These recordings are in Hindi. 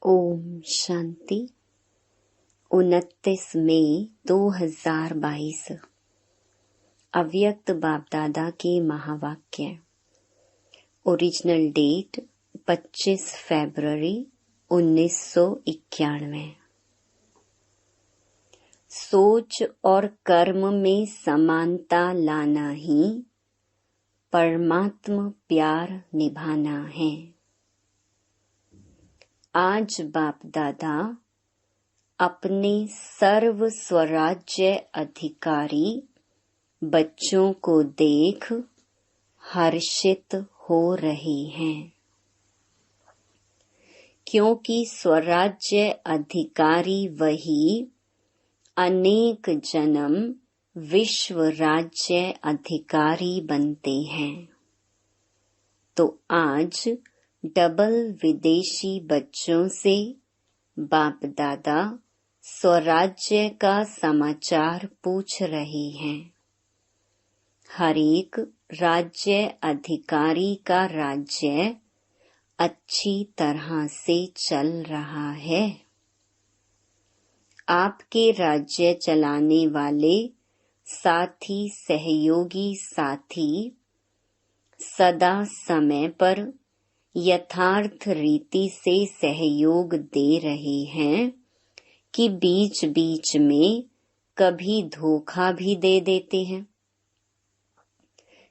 ओम शांति। 29 मई 2022। अव्यक्त बाप दादा के महावाक्य। ओरिजिनल डेट 25 फरवरी 1991। सोच और कर्म में समानता लाना ही परमात्मा प्यार निभाना है। आज बाप दादा अपने सर्व स्वराज्य अधिकारी बच्चों को देख हर्षित हो रहे हैं, क्योंकि स्वराज्य अधिकारी वही अनेक जन्म विश्व राज्य अधिकारी बनते हैं। तो आज डबल विदेशी बच्चों से बाप दादा स्वराज्य का समाचार पूछ रहे हैं। हर एक राज्य अधिकारी का राज्य अच्छी तरह से चल रहा है। आपके राज्य चलाने वाले साथी सहयोगी साथी सदा समय पर यथार्थ रीति से सहयोग दे रहे हैं कि बीच बीच में कभी धोखा भी दे देते हैं।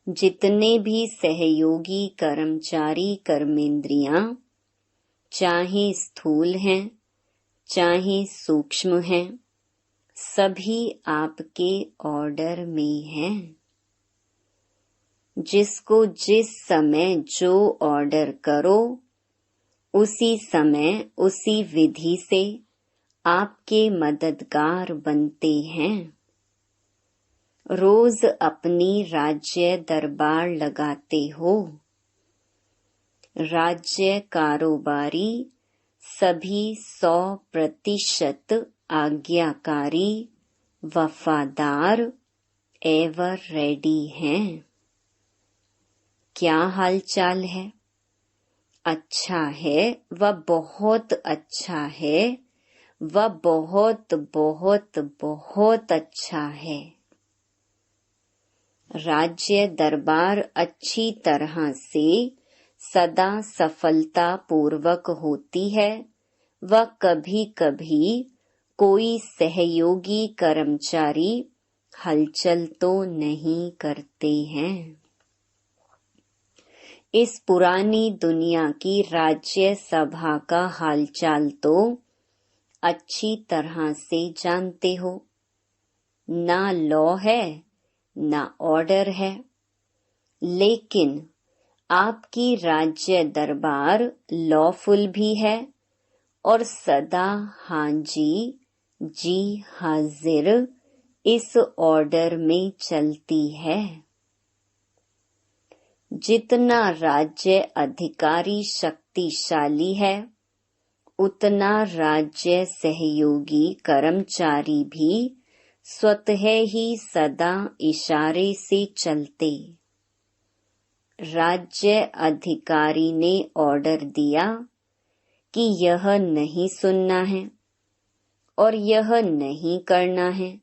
जितने भी सहयोगी कर्मचारी कर्मेंद्रियां चाहे स्थूल हैं चाहे सूक्ष्म हैं, सभी आपके ऑर्डर में हैं। जिसको जिस समय जो ऑर्डर करो उसी समय उसी विधि से आपके मददगार बनते हैं। रोज अपनी राज्य दरबार लगाते हो। राज्य कारोबारी सभी 100% आज्ञाकारी वफादार एवर रेडी हैं। क्या हालचाल है? अच्छा है, वह बहुत अच्छा है, वह बहुत बहुत बहुत अच्छा है। राज्य दरबार अच्छी तरह से सदा सफलता पूर्वक होती है। वह कभी कभी कोई सहयोगी कर्मचारी हलचल तो नहीं करते हैं। इस पुरानी दुनिया की राज्य सभा का हालचाल तो अच्छी तरह से जानते हो। ना लॉ है ना ऑर्डर है, लेकिन आपकी राज्य दरबार लॉफुल भी है और सदा हाँ जी हाजिर इस ऑर्डर में चलती है। जितना राज्य अधिकारी शक्तिशाली है, उतना राज्य सहयोगी कर्मचारी भी स्वतः ही सदा इशारे से चलते। राज्य अधिकारी ने ऑर्डर दिया कि यह नहीं सुनना है और यह नहीं करना है,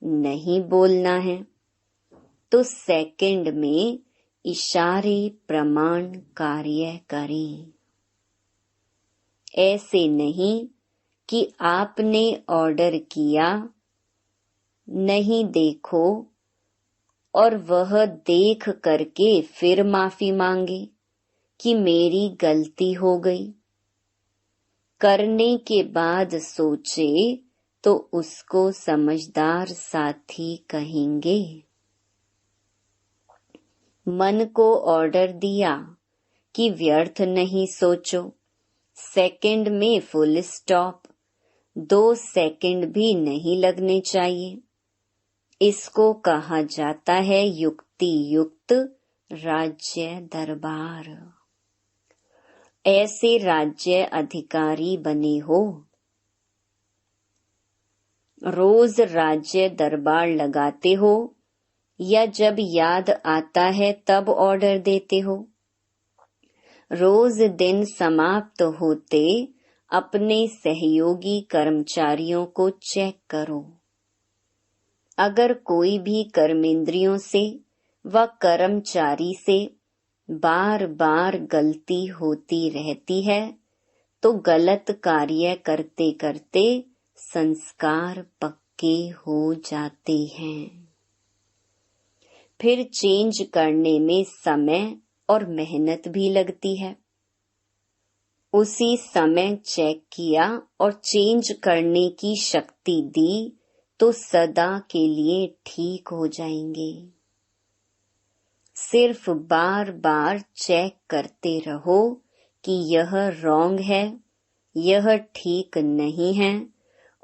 नहीं बोलना है, तो सेकंड में इशारे प्रमाण कार्य करें। ऐसे नहीं कि आपने ऑर्डर किया, नहीं देखो और वह देख करके फिर माफी मांगे कि मेरी गलती हो गई। करने के बाद सोचे तो उसको समझदार साथी कहेंगे। मन को ऑर्डर दिया कि व्यर्थ नहीं सोचो, सेकंड में फुल स्टॉप, 2 सेकंड भी नहीं लगने चाहिए। इसको कहा जाता है युक्ति युक्त राज्य दरबार। ऐसे राज्य अधिकारी बने हो। रोज राज्य दरबार लगाते हो या जब याद आता है तब ऑर्डर देते हो। रोज दिन समाप्त होते अपने सहयोगी कर्मचारियों को चेक करो। अगर कोई भी कर्मेंद्रियों से व कर्मचारी से बार बार गलती होती रहती है तो गलत कार्य करते करते संस्कार पक्के हो जाते हैं। फिर चेंज करने में समय और मेहनत भी लगती है। उसी समय चेक किया और चेंज करने की शक्ति दी तो सदा के लिए ठीक हो जाएंगे। सिर्फ बार बार चेक करते रहो कि यह रॉन्ग है, यह ठीक नहीं है,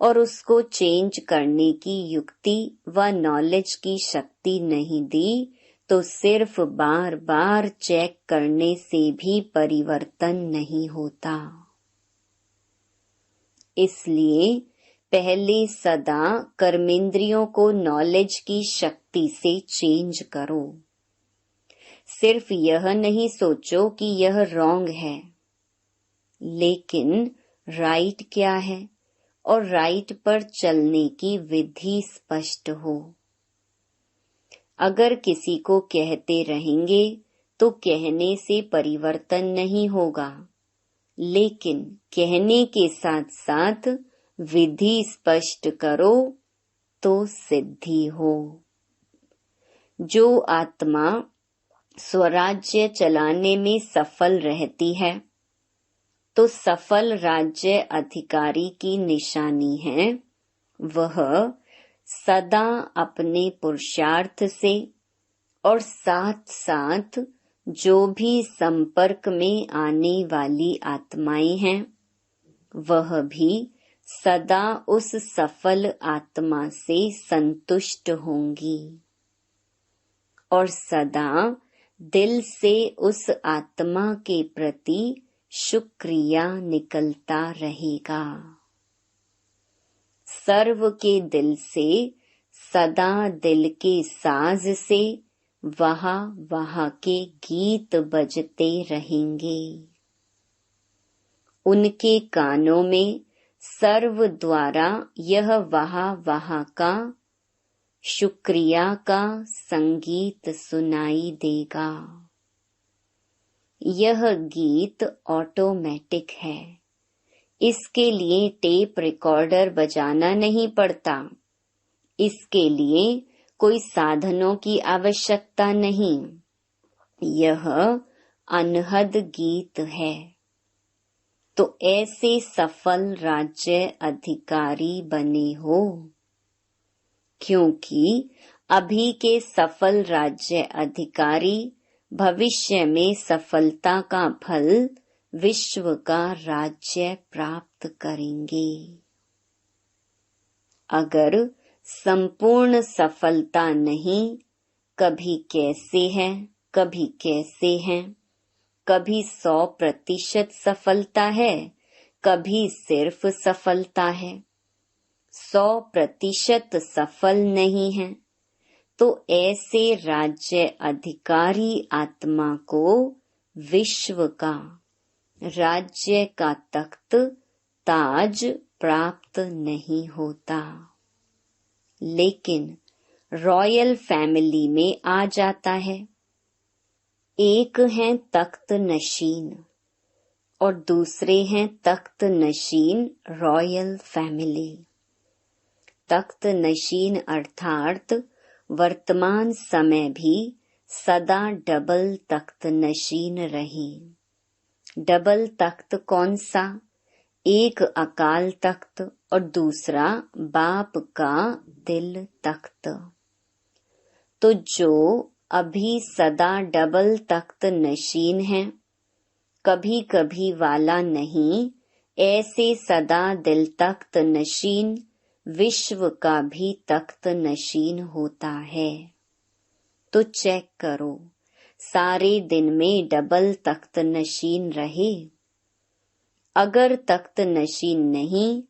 और उसको चेंज करने की युक्ति व नॉलेज की शक्ति नहीं दी तो सिर्फ बार बार चेक करने से भी परिवर्तन नहीं होता। इसलिए पहले सदा कर्मेंद्रियों को नॉलेज की शक्ति से चेंज करो। सिर्फ यह नहीं सोचो कि यह रॉन्ग है, लेकिन राइट क्या है और राइट पर चलने की विधि स्पष्ट हो। अगर किसी को कहते रहेंगे तो कहने से परिवर्तन नहीं होगा, लेकिन कहने के साथ साथ विधि स्पष्ट करो तो सिद्धि हो। जो आत्मा स्वराज्य चलाने में सफल रहती है तो सफल राज्य अधिकारी की निशानी है वह सदा अपने पुरुषार्थ से और साथ साथ जो भी संपर्क में आने वाली आत्माएं हैं वह भी सदा उस सफल आत्मा से संतुष्ट होंगी और सदा दिल से उस आत्मा के प्रति शुक्रिया निकलता रहेगा। सर्व के दिल से सदा दिल के साज से वहा वहा के गीत बजते रहेंगे। उनके कानों में सर्व द्वारा यह वहा वहा का शुक्रिया का संगीत सुनाई देगा। यह गीत ऑटोमेटिक है, इसके लिए टेप रिकॉर्डर बजाना नहीं पड़ता, इसके लिए कोई साधनों की आवश्यकता नहीं। यह अनहद गीत है। तो ऐसे सफल राज्य अधिकारी बने हो, क्योंकि अभी के सफल राज्य अधिकारी भविष्य में सफलता का फल विश्व का राज्य प्राप्त करेंगे। अगर संपूर्ण सफलता नहीं, कभी कैसे है, कभी कैसे है, कभी 100% सफलता है, कभी सिर्फ सफलता है, 100% सफल नहीं है, तो ऐसे राज्य अधिकारी आत्मा को विश्व का राज्य का तख्त ताज प्राप्त नहीं होता, लेकिन रॉयल फैमिली में आ जाता है। एक हैं तख्त नशीन और दूसरे हैं तख्त नशीन रॉयल फैमिली। तख्त नशीन अर्थात वर्तमान समय भी सदा डबल तख्त नशीन रहे। डबल तख्त कौन सा? एक अकाल तख्त और दूसरा बाप का दिल तख्त। तो जो अभी सदा डबल तख्त नशीन है, कभी कभी वाला नहीं, ऐसे सदा दिल तख्त नशीन विश्व का भी तख्त नशीन होता है। तो चेक करो, सारे दिन में डबल तख्त नशीन रहे। अगर तख्त नशीन नहीं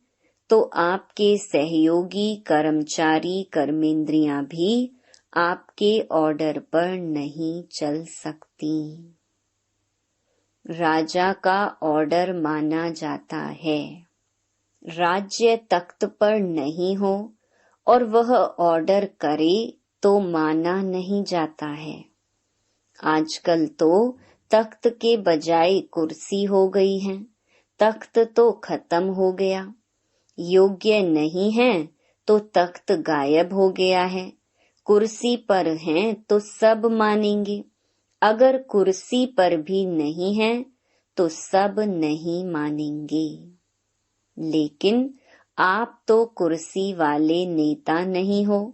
तो आपके सहयोगी कर्मचारी कर्मेंद्रियां भी आपके ऑर्डर पर नहीं चल सकती। राजा का ऑर्डर माना जाता है। राज्य तख्त पर नहीं हो और वह ऑर्डर करे तो माना नहीं जाता है। आजकल तो तख्त के बजाय कुर्सी हो गई है। तख्त तो खत्म हो गया। योग्य नहीं है तो तख्त गायब हो गया है। कुर्सी पर हैं तो सब मानेंगे। अगर कुर्सी पर भी नहीं है तो सब नहीं मानेंगे। लेकिन आप तो कुर्सी वाले नेता नहीं हो,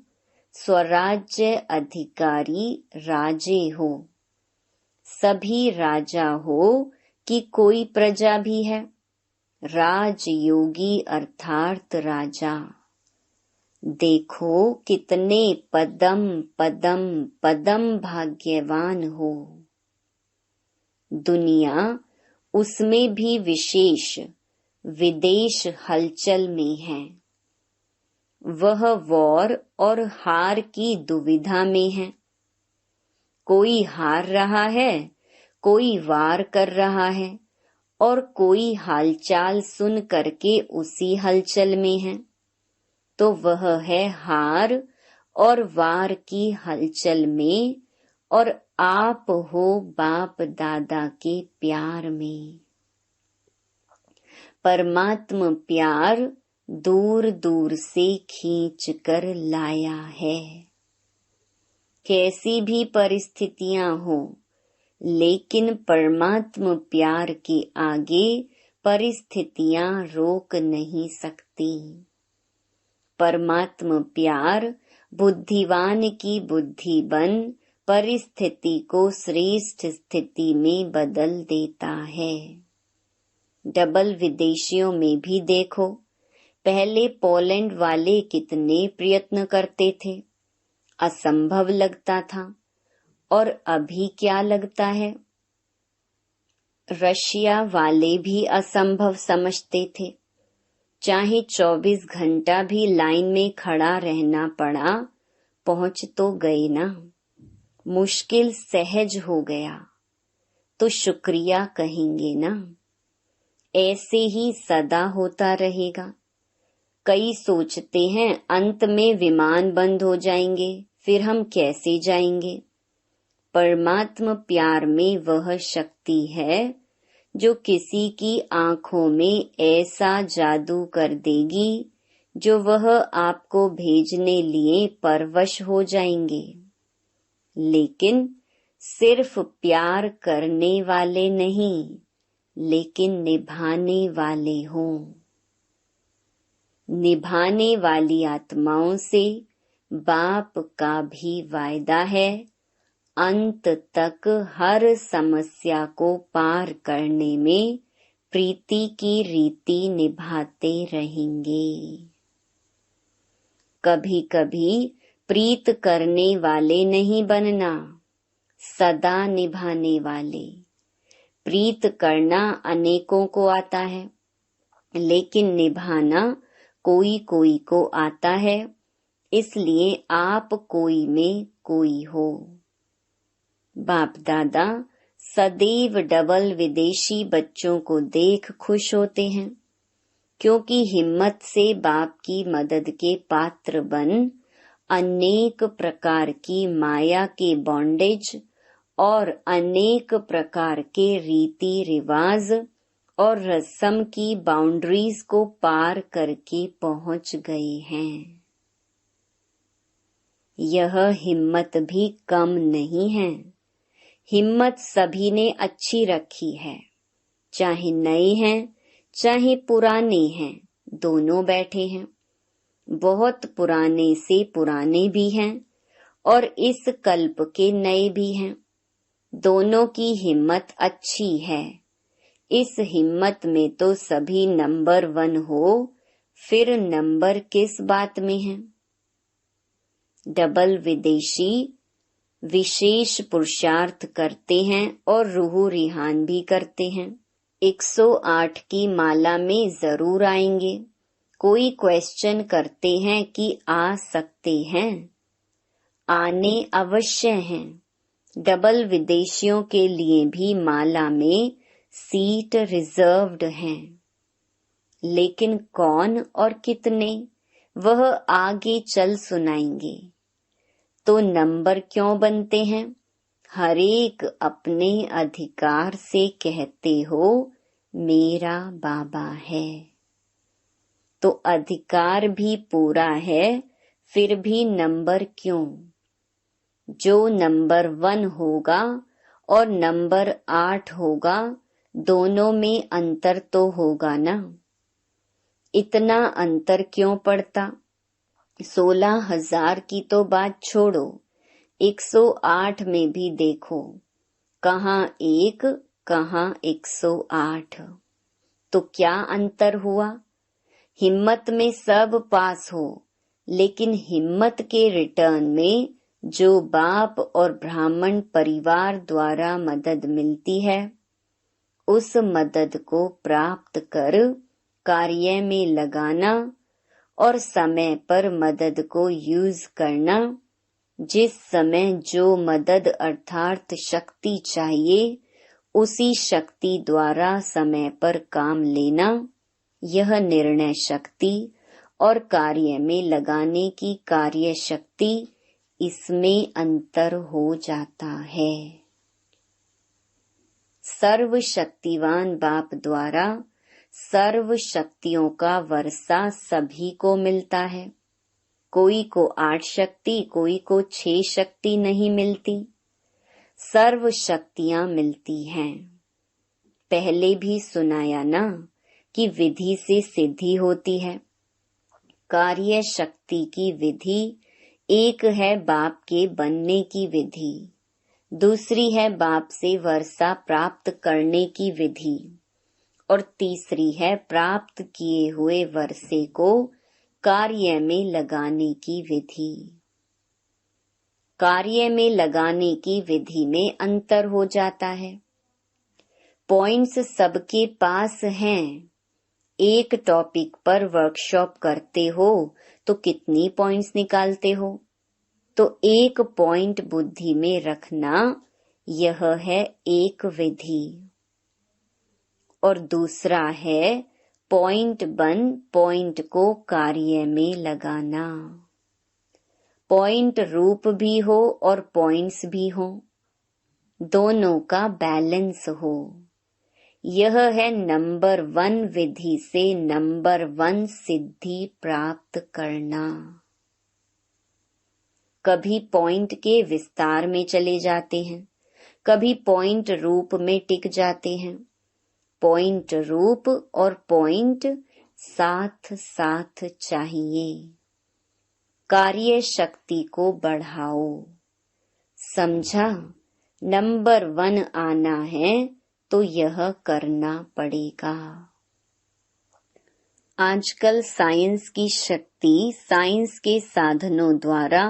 स्वराज्य अधिकारी राजे हो। सभी राजा हो कि कोई प्रजा भी है, राजयोगी अर्थात राजा। देखो कितने पदम पदम पदम भाग्यवान हो। दुनिया उसमें भी विशेष विदेश हलचल में है। वह वॉर और हार की दुविधा में है। कोई हार रहा है, कोई वार कर रहा है और कोई हालचाल सुन करके उसी हलचल में है। तो वह है हार और वार की हलचल में और आप हो बाप दादा के प्यार में। परमात्मा प्यार दूर दूर से खींच कर लाया है। कैसी भी परिस्थितियां हो, लेकिन परमात्मा प्यार के आगे परिस्थितियां रोक नहीं सकती। परमात्मा प्यार बुद्धिवान की बुद्धि बन परिस्थिति को श्रेष्ठ स्थिति में बदल देता है। डबल विदेशियों में भी देखो, पहले पोलैंड वाले कितने प्रयत्न करते थे, असंभव लगता था, और अभी क्या लगता है? रशिया वाले भी असंभव समझते थे। चाहे 24 घंटा भी लाइन में खड़ा रहना पड़ा, पहुंच तो गए ना। मुश्किल सहज हो गया तो शुक्रिया कहेंगे ना। ऐसे ही सदा होता रहेगा। कई सोचते हैं अंत में विमान बंद हो जाएंगे, फिर हम कैसे जाएंगे? परमात्मा प्यार में वह शक्ति है जो किसी की आंखों में ऐसा जादू कर देगी जो वह आपको भेजने लिए परवश हो जाएंगे। लेकिन सिर्फ प्यार करने वाले नहीं, लेकिन निभाने वाले हों। निभाने वाली आत्माओं से बाप का भी वायदा है, अंत तक हर समस्या को पार करने में प्रीति की रीति निभाते रहेंगे। कभी कभी प्रीत करने वाले नहीं बनना, सदा निभाने वाले। प्रीत करना अनेकों को आता है, लेकिन निभाना कोई कोई को आता है। इसलिए आप कोई में कोई हो। बाप दादा सदैव डबल विदेशी बच्चों को देख खुश होते हैं, क्योंकि हिम्मत से बाप की मदद के पात्र बन अनेक प्रकार की माया के बॉन्डेज और अनेक प्रकार के रीति रिवाज और रस्म की बाउंड्रीज को पार करके पहुंच गए हैं। यह हिम्मत भी कम नहीं है। हिम्मत सभी ने अच्छी रखी है, चाहे नए हैं चाहे पुराने हैं, दोनों बैठे हैं। बहुत पुराने से पुराने भी हैं और इस कल्प के नए भी हैं। दोनों की हिम्मत अच्छी है। इस हिम्मत में तो सभी नंबर 1 हो, फिर नंबर किस बात में है? डबल विदेशी विशेष पुरुषार्थ करते हैं और रूह रिहान भी करते हैं। 108 की माला में जरूर आएंगे। कोई क्वेश्चन करते हैं कि आ सकते हैं? आने अवश्य हैं। डबल विदेशियों के लिए भी माला में सीट रिजर्व्ड हैं, लेकिन कौन और कितने वह आगे चल सुनाएंगे। तो नंबर क्यों बनते हैं? हरेक अपने अधिकार से कहते हो मेरा बाबा है, तो अधिकार भी पूरा है, फिर भी नंबर क्यों? जो नंबर 1 होगा और नंबर 8 होगा, दोनों में अंतर तो होगा ना। इतना अंतर क्यों पड़ता? 16,000 की तो बात छोड़ो, 108 में भी देखो, कहाँ 1 कहाँ 108। तो क्या अंतर हुआ? हिम्मत में सब पास हो, लेकिन हिम्मत के रिटर्न में जो बाप और ब्राह्मण परिवार द्वारा मदद मिलती है, उस मदद को प्राप्त कर कार्य में लगाना और समय पर मदद को यूज करना। जिस समय जो मदद अर्थात शक्ति चाहिए, उसी शक्ति द्वारा समय पर काम लेना, यह निर्णय शक्ति और कार्य में लगाने की कार्य शक्ति, इसमें अंतर हो जाता है। सर्वशक्तिवान बाप द्वारा सर्व शक्तियों का वर्षा सभी को मिलता है। कोई को 8 शक्ति, कोई को 6 शक्ति नहीं मिलती, सर्व शक्तियां मिलती हैं। पहले भी सुनाया ना कि विधि से सिद्धि होती है। कार्य शक्ति की विधि एक है बाप के बनने की विधि, दूसरी है बाप से वर्षा प्राप्त करने की विधि, और तीसरी है प्राप्त किए हुए वर्षे को कार्य में लगाने की विधि। कार्य में लगाने की विधि में अंतर हो जाता है। पॉइंट्स सबके पास हैं। एक टॉपिक पर वर्कशॉप करते हो तो कितनी पॉइंट्स निकालते हो? तो एक पॉइंट बुद्धि में रखना, यह है एक विधि। और दूसरा है पॉइंट बन पॉइंट को कार्य में लगाना। पॉइंट रूप भी हो और पॉइंट्स भी हो, दोनों का बैलेंस हो। यह है नंबर 1 विधि से नंबर 1 सिद्धि प्राप्त करना। कभी पॉइंट के विस्तार में चले जाते हैं, कभी पॉइंट रूप में टिक जाते हैं। पॉइंट रूप और पॉइंट साथ साथ चाहिए। कार्य शक्ति को बढ़ाओ। समझा? नंबर 1 आना है तो यह करना पड़ेगा। आजकल साइंस की शक्ति, साइंस के साधनों द्वारा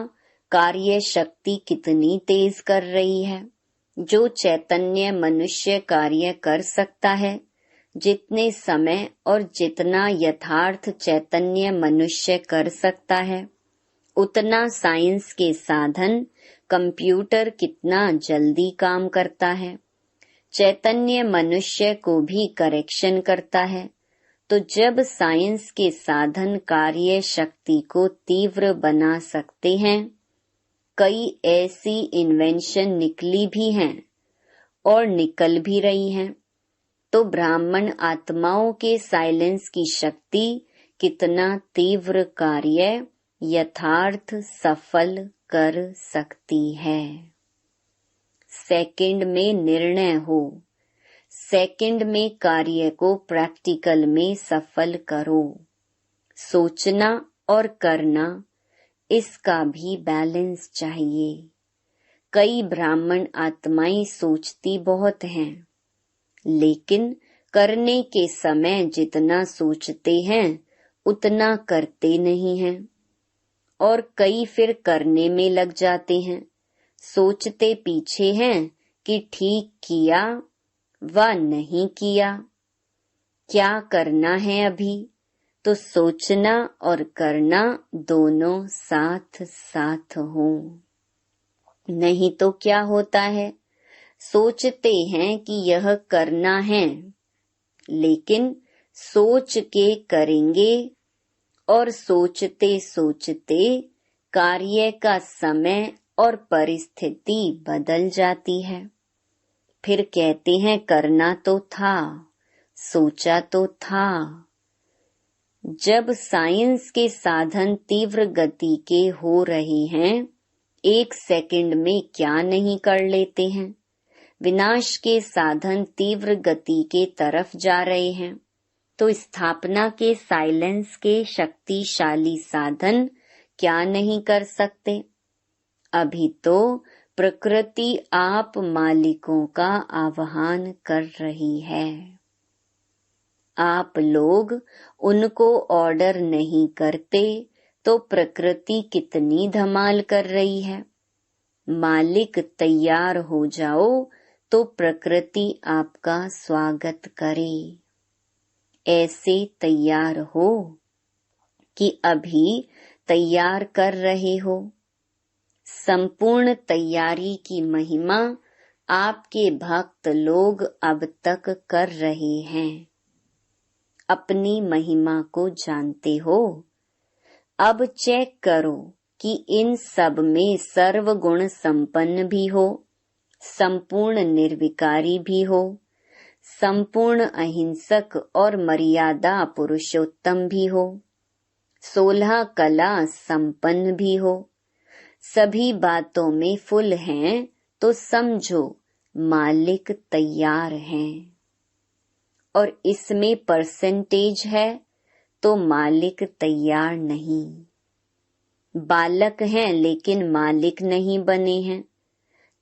कार्य शक्ति कितनी तेज कर रही है। जो चैतन्य मनुष्य कार्य कर सकता है, जितने समय और जितना यथार्थ चैतन्य मनुष्य कर सकता है, उतना साइंस के साधन कंप्यूटर कितना जल्दी काम करता है। चैतन्य मनुष्य को भी करेक्शन करता है। तो जब साइंस के साधन कार्य शक्ति को तीव्र बना सकते हैं, कई ऐसी इन्वेंशन निकली भी हैं और निकल भी रही हैं, तो ब्राह्मण आत्माओं के साइलेंस की शक्ति कितना तीव्र कार्य यथार्थ सफल कर सकती है। सेकंड में निर्णय हो, सेकंड में कार्य को प्रैक्टिकल में सफल करो। सोचना और करना, इसका भी बैलेंस चाहिए। कई ब्राह्मण आत्माएं सोचती बहुत हैं, लेकिन करने के समय जितना सोचते हैं उतना करते नहीं हैं। और कई फिर करने में लग जाते हैं, सोचते पीछे हैं कि ठीक किया व नहीं किया, क्या करना है अभी। तो सोचना और करना दोनों साथ साथ हो। नहीं तो क्या होता है, सोचते हैं कि यह करना है, लेकिन सोच के करेंगे और सोचते सोचते कार्य का समय और परिस्थिति बदल जाती है। फिर कहते हैं करना तो था, सोचा तो था। जब साइंस के साधन तीव्र गति के हो रहे हैं, 1 सेकंड में क्या नहीं कर लेते हैं। विनाश के साधन तीव्र गति के तरफ जा रहे हैं, तो स्थापना के साइलेंस के शक्तिशाली साधन क्या नहीं कर सकते। अभी तो प्रकृति आप मालिकों का आह्वान कर रही है। आप लोग उनको ऑर्डर नहीं करते तो प्रकृति कितनी धमाल कर रही है। मालिक तैयार हो जाओ तो प्रकृति आपका स्वागत करे। ऐसे तैयार हो कि अभी तैयार कर रहे हो। संपूर्ण तैयारी की महिमा आपके भक्त लोग अब तक कर रहे हैं। अपनी महिमा को जानते हो। अब चेक करो कि इन सब में सर्वगुण संपन्न भी हो, संपूर्ण निर्विकारी भी हो, संपूर्ण अहिंसक और मर्यादा पुरुषोत्तम भी हो, 16 कला संपन्न भी हो, सभी बातों में फुल हैं, तो समझो मालिक तैयार हैं। और इसमें परसेंटेज है तो मालिक तैयार नहीं। बालक हैं लेकिन मालिक नहीं बने हैं,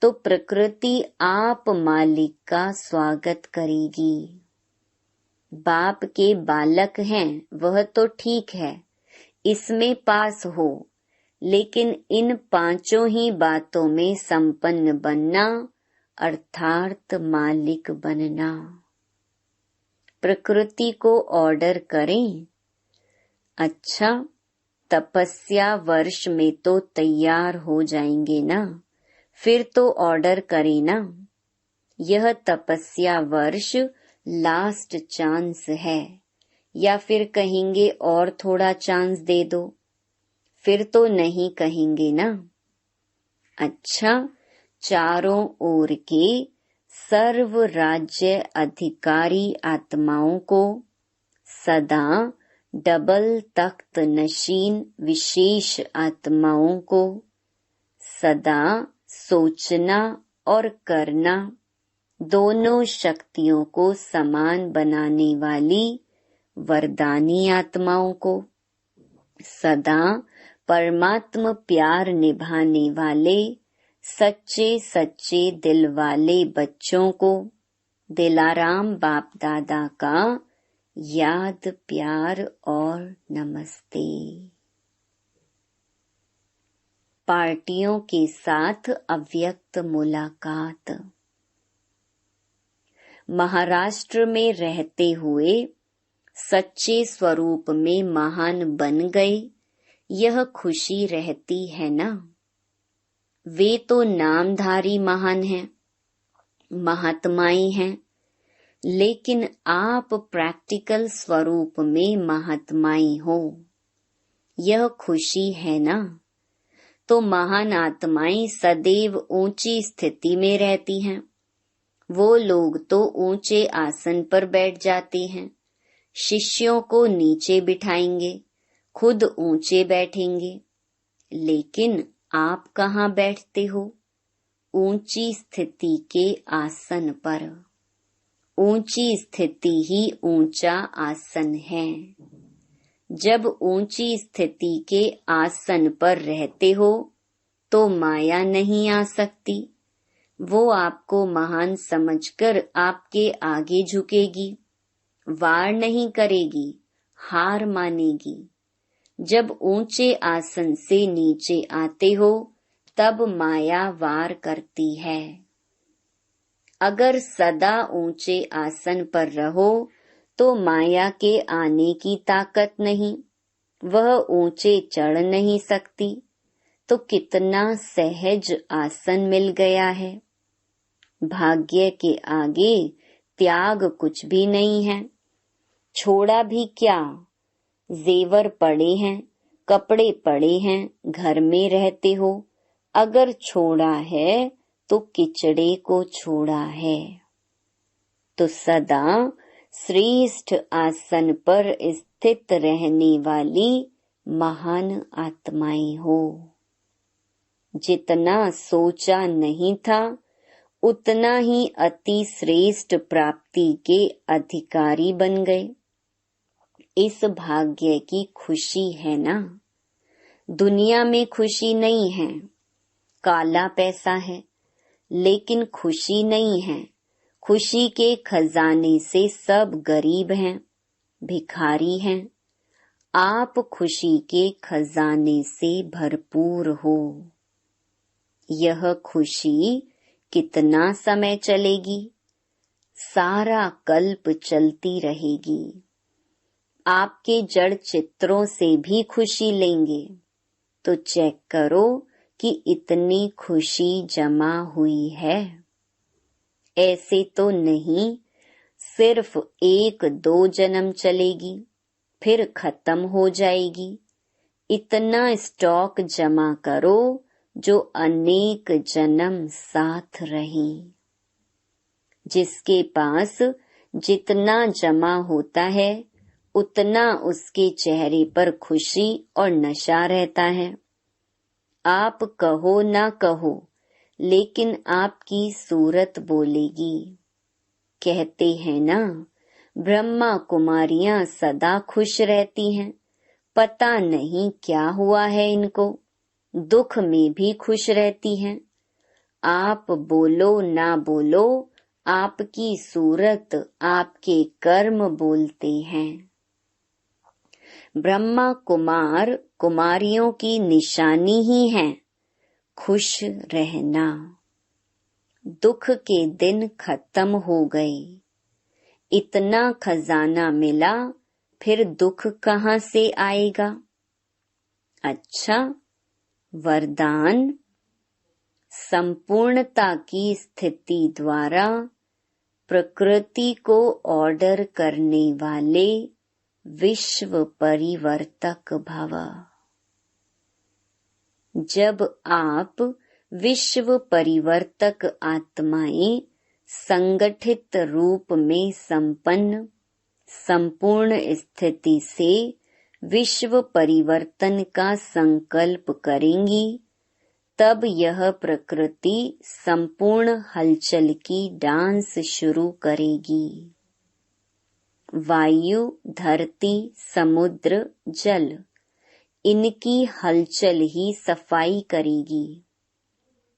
तो प्रकृति आप मालिक का स्वागत करेगी। बाप के बालक हैं वह तो ठीक है, इसमें पास हो, लेकिन इन 5 ही बातों में संपन्न बनना अर्थात मालिक बनना। प्रकृति को ऑर्डर करें। अच्छा, तपस्या वर्ष में तो तैयार हो जाएंगे ना, फिर तो ऑर्डर करें ना। यह तपस्या वर्ष लास्ट चांस है, या फिर कहेंगे और थोड़ा चांस दे दो, फिर तो नहीं कहेंगे ना। अच्छा, चारों ओर के सर्व राज्य अधिकारी आत्माओं को सदा डबल तख्त नशीन विशेष आत्माओं को सदा सोचना और करना, दोनों शक्तियों को समान बनाने वाली वरदानी आत्माओं को सदा परमात्म प्यार निभाने वाले सच्चे सच्चे दिल वाले बच्चों को दिलाराम बाप दादा का याद प्यार और नमस्ते। पार्टियों के साथ अव्यक्त मुलाकात। महाराष्ट्र में रहते हुए सच्चे स्वरूप में महान बन गए, यह खुशी रहती है ना। वे तो नामधारी महान हैं, महात्माएं हैं, लेकिन आप प्रैक्टिकल स्वरूप में महात्माएं हो, यह खुशी है ना। तो महान आत्माएं सदैव ऊंची स्थिति में रहती हैं। वो लोग तो ऊंचे आसन पर बैठ जाते हैं, शिष्यों को नीचे बिठाएंगे, खुद ऊंचे बैठेंगे। लेकिन आप कहाँ बैठते हो? ऊंची स्थिति के आसन पर। ऊंची स्थिति ही ऊंचा आसन है। जब ऊंची स्थिति के आसन पर रहते हो तो माया नहीं आ सकती। वो आपको महान समझकर आपके आगे झुकेगी, वार नहीं करेगी, हार मानेगी। जब ऊंचे आसन से नीचे आते हो तब माया वार करती है। अगर सदा ऊंचे आसन पर रहो तो माया के आने की ताकत नहीं, वह ऊंचे चढ़ नहीं सकती। तो कितना सहज आसन मिल गया है। भाग्य के आगे त्याग कुछ भी नहीं है। छोड़ा भी क्या, जेवर पड़े हैं, कपड़े पड़े हैं, घर में रहते हो। अगर छोड़ा है तो किचड़े को छोड़ा है। तो सदा श्रेष्ठ आसन पर स्थित रहने वाली महान आत्माएं हो। जितना सोचा नहीं था उतना ही अति श्रेष्ठ प्राप्ति के अधिकारी बन गए। इस भाग्य की खुशी है ना। दुनिया में खुशी नहीं है, काला पैसा है, लेकिन खुशी नहीं है। खुशी के खजाने से सब गरीब हैं, भिखारी हैं। आप खुशी के खजाने से भरपूर हो। यह खुशी कितना समय चलेगी? सारा कल्प चलती रहेगी। आपके जड़ चित्रों से भी खुशी लेंगे तो चेक करो कि इतनी खुशी जमा हुई है। ऐसे तो नहीं सिर्फ 1-2 जन्म चलेगी, फिर खत्म हो जाएगी। इतना स्टॉक जमा करो जो अनेक जन्म साथ रहे। जिसके पास जितना जमा होता है उतना उसके चेहरे पर खुशी और नशा रहता है। आप कहो ना कहो, लेकिन आपकी सूरत बोलेगी। कहते हैं ना, ब्रह्मा कुमारियां सदा खुश रहती हैं। पता नहीं क्या हुआ है इनको, दुख में भी खुश रहती हैं। आप बोलो ना बोलो, आपकी सूरत आपके कर्म बोलते हैं। ब्रह्मा कुमार कुमारियों की निशानी ही है खुश रहना। दुख के दिन खत्म हो गए। इतना खजाना मिला, फिर दुख कहाँ से आएगा? अच्छा, वरदान संपूर्णता की स्थिति द्वारा प्रकृति को ऑर्डर करने वाले विश्व परिवर्तक भव। जब आप विश्व परिवर्तक आत्माएं संगठित रूप में संपन्न संपूर्ण स्थिति से विश्व परिवर्तन का संकल्प करेंगी, तब यह प्रकृति संपूर्ण हलचल की डांस शुरू करेगी। वायु, धरती, समुद्र, जल, इनकी हलचल ही सफाई करेगी।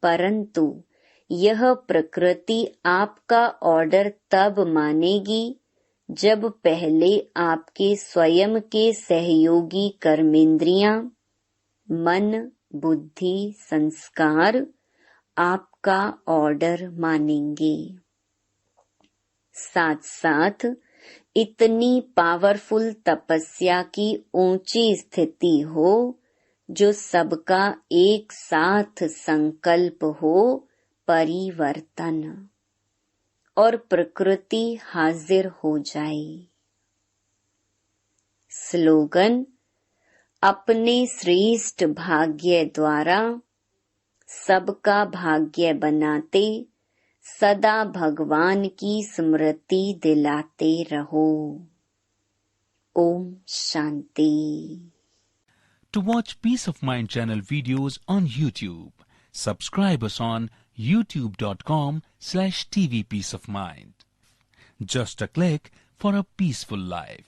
परंतु यह प्रकृति आपका ऑर्डर तब मानेगी जब पहले आपके स्वयं के सहयोगी कर्मेंद्रियां, मन, बुद्धि, संस्कार आपका ऑर्डर मानेंगे। साथ साथ इतनी पावरफुल तपस्या की ऊंची स्थिति हो जो सबका एक साथ संकल्प हो परिवर्तन, और प्रकृति हाजिर हो जाए। स्लोगन: अपने श्रेष्ठ भाग्य द्वारा सबका भाग्य बनाते सदा भगवान की स्मृति दिलाते रहो। Om Shanti. To watch Peace of Mind channel videos on YouTube, subscribe us on youtube.com/tvpeaceofmind. Just a click for a peaceful life.